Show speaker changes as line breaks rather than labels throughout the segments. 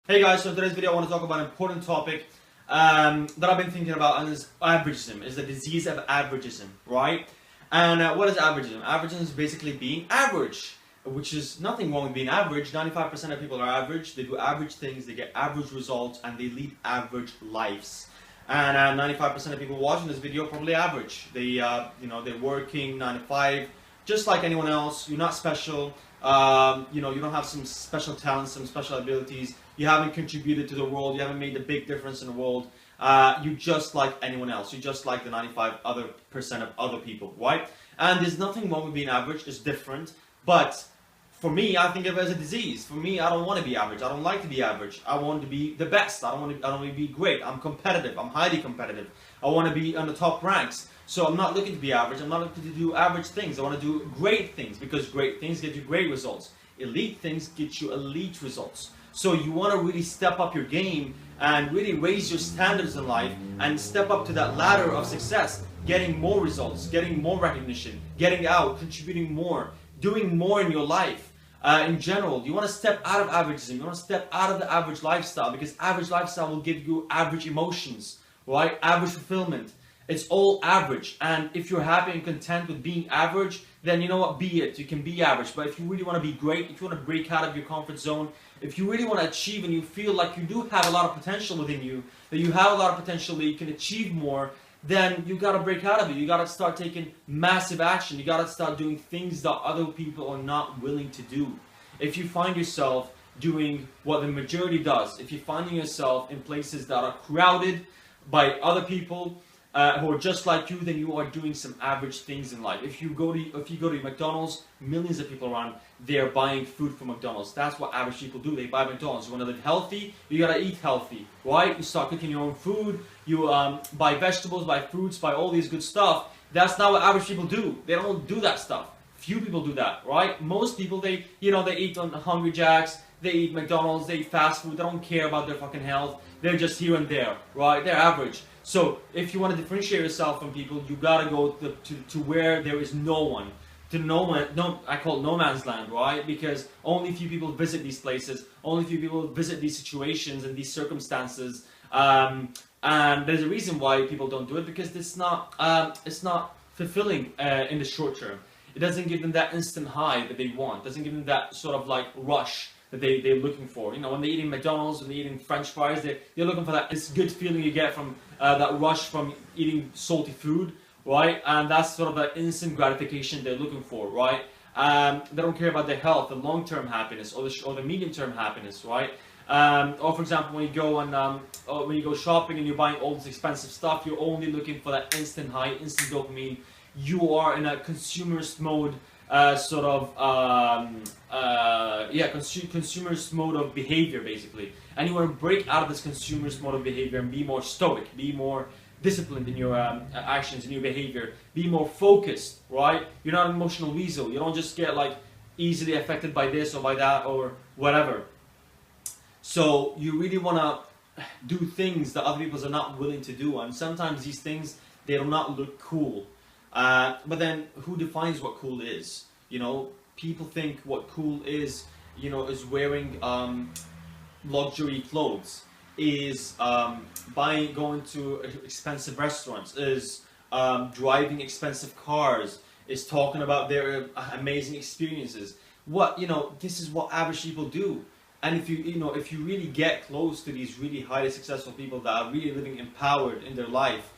Hey guys, so in today's video I want to talk about an important topic that I've been thinking about, and it's Averagisim. It's the disease of Averagisim, right? And what is Averagisim? Averagism is basically being average, which is nothing wrong with being average. 95% of people are average. They do average things, they get average results, and they lead average lives. And 95% of people watching this video are probably average. They're working 9 to 5, just like anyone else. You're not special. You don't have some special talents, some special abilities. You haven't contributed to the world. You haven't made a big difference in the world. You're just like anyone else. You're just like the 95% of other people, right? And there's nothing wrong with being average. It's different. But for me, I think of it as a disease. For me, I don't want to be average. I don't like to be average. I want to be the best. I don't want to be great. I'm competitive. I'm highly competitive. I want to be on the top ranks. So I'm not looking to be average. I'm not looking to do average things. I want to do great things, because great things get you great results. Elite things get you elite results. So you want to really step up your game and really raise your standards in life and step up to that ladder of success, getting more results, getting more recognition, getting out, contributing more, doing more in your life. In general, you want to step out of averagism. You want to step out of the average lifestyle, because average lifestyle will give you average emotions, right? Average fulfillment. It's all average. And if you're happy and content with being average, then you know what, be it. You can be average. But if you really want to be great, if you want to break out of your comfort zone, if you really want to achieve and you feel like you do have a lot of potential within you, that you have a lot of potential, that you can achieve more, then you got to break out of it. You got to start taking massive action. You got to start doing things that other people are not willing to do. If you find yourself doing what the majority does, if you're finding yourself in places that are crowded by other people who are just like you, then you are doing some average things in life. If you go to McDonald's, millions of people around, they're buying food from McDonald's. That's what average people do. They buy McDonald's. You want to live healthy, you gotta eat healthy, right? You start cooking your own food. You buy vegetables, buy fruits, buy all these good stuff. That's not what average people do. They don't do that stuff. Few people do that, right? Most people, they eat on Hungry Jacks. They eat McDonald's. They eat fast food. They don't care about their fucking health. They're just here and there, right? They're average. So if you want to differentiate yourself from people, you gotta go to where there is no one, I call it no man's land, right? Because only few people visit these places, only few people visit these situations and these circumstances, and there's a reason why people don't do it, because it's not fulfilling in the short term. It doesn't give them that instant high that they want. It doesn't give them that sort of like rush that they're looking for. When they're eating McDonald's, when they're eating French fries, they're looking for this good feeling you get from that rush from eating salty food, right? And that's sort of the instant gratification they're looking for, right? They don't care about their health, the long-term happiness, or the medium-term happiness, right? Or for example, when you go shopping and you're buying all this expensive stuff, you're only looking for that instant high, instant dopamine. You are in a consumerist mode. Consumerist mode of behavior, basically. And you want to break out of this consumerist mode of behavior and be more stoic, be more disciplined in your actions, in your behavior, be more focused, right? You're not an emotional weasel. You don't just get like easily affected by this or by that or whatever. So you really want to do things that other people are not willing to do, and sometimes these things, they do not look cool. But then, who defines what cool is? People think what cool is wearing luxury clothes, is going to expensive restaurants, is driving expensive cars, is talking about their amazing experiences. This is what average people do. And if you really get close to these really highly successful people that are really living empowered in their life,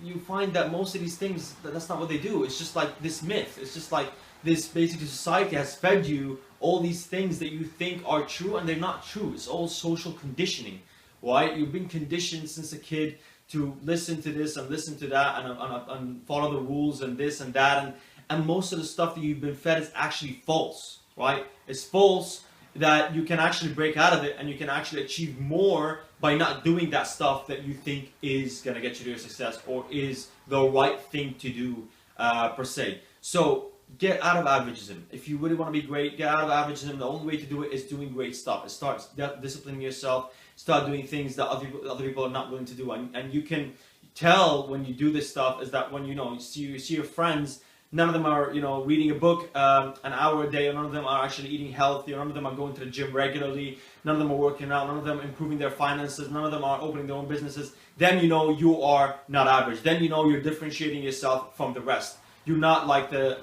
you find that most of these things, that's not what they do. It's just like this myth. It's just like this, basically society has fed you all these things that you think are true, and they're not true. It's all social conditioning, right? You've been conditioned since a kid to listen to this and listen to that and follow the rules and this and that. And most of the stuff that you've been fed is actually false, right? It's false, that you can actually break out of it and you can actually achieve more by not doing that stuff that you think is going to get you to your success or is the right thing to do, per se. So get out of averagism. If you really want to be great, get out of averagism. The only way to do it is doing great stuff. It starts disciplining yourself, start doing things that other people are not willing to do. And you can tell when you do this stuff is that when you see your friends None of them are, you know, reading a book an hour a day, or none of them are actually eating healthy, or none of them are going to the gym regularly, none of them are working out, none of them improving their finances, none of them are opening their own businesses, then you know you are not average. Then you know you're differentiating yourself from the rest. You're not like the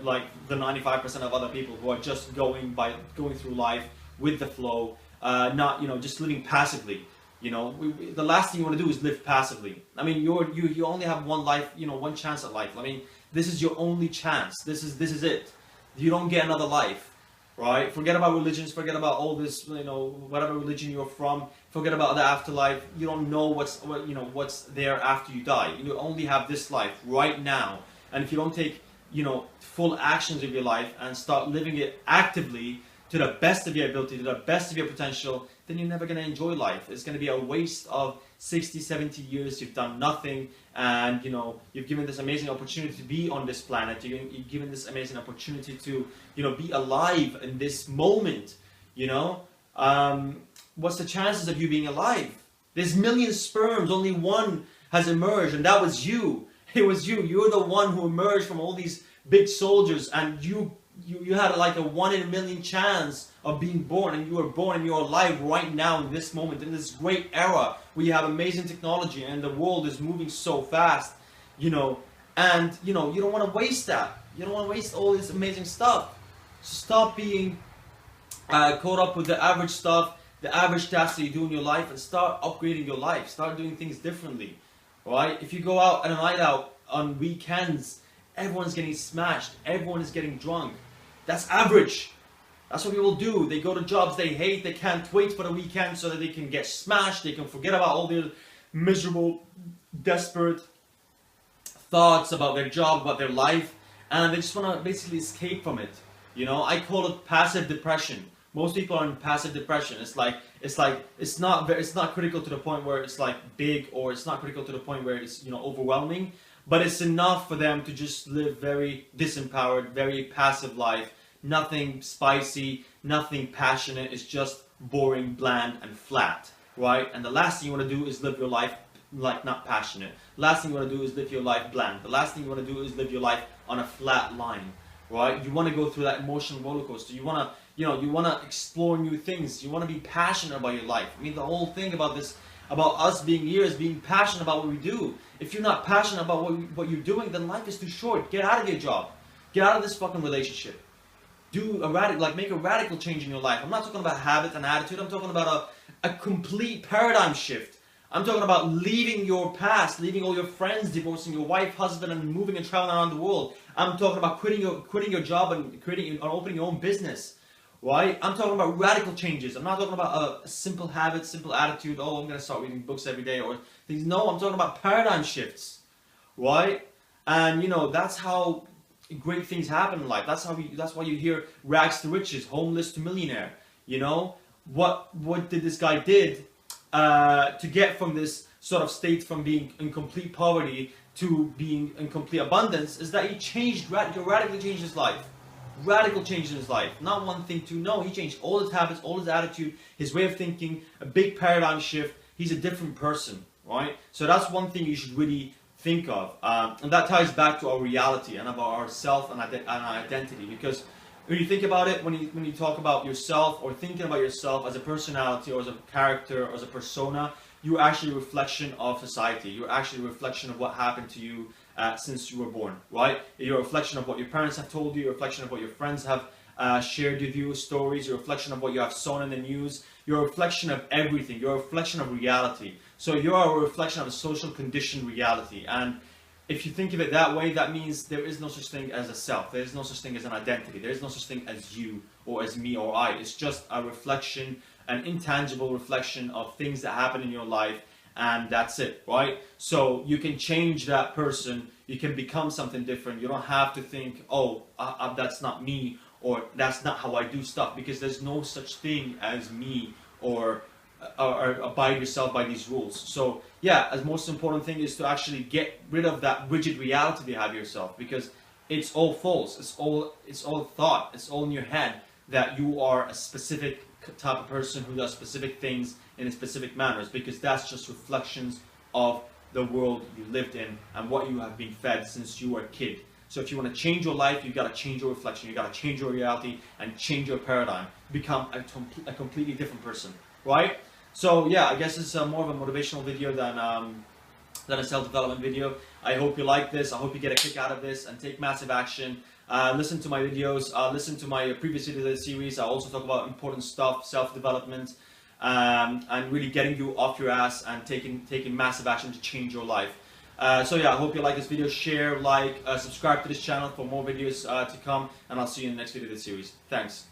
95% of other people who are just going through life with the flow, not, you know, just living passively. You know, the last thing you want to do is live passively. I mean, you only have one life, you know, one chance at life. I mean, this is your only chance. This is it. You don't get another life, right? Forget about religions. Forget about all this, you know, whatever religion you're from. Forget about the afterlife. You don't know what's there after you die. You only have this life right now. And if you don't take, you know, full actions of your life and start living it actively to the best of your ability, to the best of your potential, then you're never going to enjoy life. It's going to be a waste of 60, 70 years. You've done nothing, and, you know, you've given this amazing opportunity to be on this planet. You've given this amazing opportunity to, you know, be alive in this moment. You know, what's the chances of you being alive? There's millions of sperms, only one has emerged, and that was you. It was you. You're the one who emerged from all these big soldiers, and you had like a 1 in a million chance of being born, and you were born and you're alive right now in this moment, in this great era where you have amazing technology and the world is moving so fast, you know, and, you know, you don't want to waste that. You don't want to waste all this amazing stuff. So stop being caught up with the average stuff, the average tasks that you do in your life, and start upgrading your life. Start doing things differently, right? If you go out on a night out on weekends, everyone's getting smashed. Everyone is getting drunk. That's average. That's what people do. They go to jobs they hate. They can't wait for the weekend so that they can get smashed. They can forget about all their miserable, desperate thoughts about their job, about their life, and they just want to basically escape from it. You know, I call it passive depression. Most people are in passive depression. It's not critical to the point where it's like big, or it's not critical to the point where it's, you know, overwhelming. But it's enough for them to just live very disempowered, very passive life. Nothing spicy, nothing passionate. It's just boring, bland, and flat, right? And the last thing you want to do is live your life like not passionate. Last thing you want to do is live your life bland. The last thing you want to do is live your life on a flat line, right? You want to go through that emotional roller coaster. You want to, you know, you want to explore new things. You want to be passionate about your life. I mean, the whole thing about this, about us being here, is being passionate about what we do. If you're not passionate about what you're doing, then life is too short. Get out of your job. Get out of this fucking relationship. Make a radical change in your life. I'm not talking about habit and attitude. I'm talking about a complete paradigm shift. I'm talking about leaving your past, leaving all your friends, divorcing your wife, husband, and moving and traveling around the world. I'm talking about quitting your job and opening your own business. Right? I'm talking about radical changes. I'm not talking about a simple habit, simple attitude. Oh, I'm going to start reading books every day or things. No, I'm talking about paradigm shifts. Right? And, you know, that's how great things happen in life. That's why you hear rags to riches, homeless to millionaire. You know, what did this guy did to get from this sort of state, from being in complete poverty to being in complete abundance, is that he radically changed his life. Radical change in his life. Not one thing, two. No, he changed all his habits, all his attitude, his way of thinking, a big paradigm shift. He's a different person, right? So that's one thing you should really think of. And that ties back to our reality and about our self and our identity. Because when you think about it, when you talk about yourself, or thinking about yourself as a personality or as a character or as a persona, you're actually a reflection of society. You're actually a reflection of what happened to you since you were born, right? You're a reflection of what your parents have told you. You're a reflection of what your friends have shared with you, stories. You're a reflection of what you have saw in the news. You're a reflection of everything. You're a reflection of reality. So you are a reflection of a social conditioned reality. And if you think of it that way, that means there is no such thing as a self. There is no such thing as an identity. There is no such thing as you or as me or I. It's just a reflection, an intangible reflection of things that happen in your life, and that's it, right? So you can change that person. You can become something different. You don't have to think, oh, that's not me, or that's not how I do stuff, because there's no such thing as me, or abide yourself by these rules. So yeah, the most important thing is to actually get rid of that rigid reality you have of yourself, because it's all false. It's all thought. It's all in your head that you are a specific type of person who does specific things in specific manners, because that's just reflections of the world you lived in and what you have been fed since you were a kid. So if you want to change your life, you got to change your reflection, you got to change your reality and change your paradigm, become a completely different person, right? So yeah, I guess it's more of a motivational video than a self-development video. I hope you like this. I hope you get a kick out of this and take massive action. Listen to my videos, listen to my previous video of this series. I also talk about important stuff, self-development, and really getting you off your ass and taking massive action to change your life. So yeah, I hope you like this video. Share, like, subscribe to this channel for more videos to come, and I'll see you in the next video of this series. Thanks.